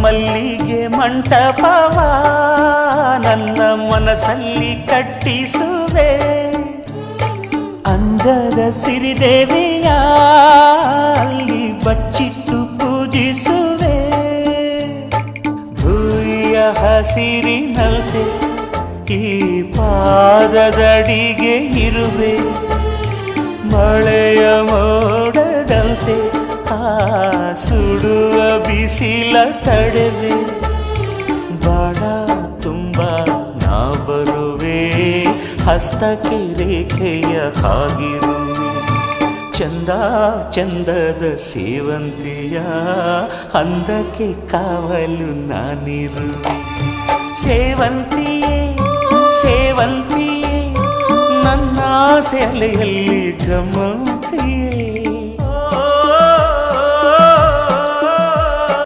ಮಲ್ಲಿಗೆ ಮಂಟಪವ ನನ್ನ ಮನಸ್ಸಲ್ಲಿ ಕಟ್ಟಿಸುವೆ, ಅಂದದ ಸಿರಿದೇವಿಯ ಅಲ್ಲಿ ಬಚ್ಚಿಟ್ಟು ಪೂಜಿಸುವೆ. ಭೂಯ ಹಸಿರಿನಲ್ತೆ ಈ ಪಾದದಡಿಗೆ ಇರುವೆ, ಮಳೆಯ ಮೋಡದಂತೆ ಆ ಸುಡುವ ಬಿಸಿಲ ತಡೆವೆ. ಬಾಣ ತುಂಬ ನಾ ಬರುವೆ, ಹಸ್ತಕ್ಕೆ ರೇಖೆಯ ಹಾಗಿರುವೆ. ಚಂದ ಚಂದದ ಸೇವಂತಿಯ ಅಂದಕ್ಕೆ ಕಾವಲು ನಾನಿರುವೆ. ಸೇವಂತಿಯೇ ಸೇವಂತಿಯೇ ನನ್ನ ಸೆಲೆಯಲ್ಲಿ ಗಮಂತಿಯೇ.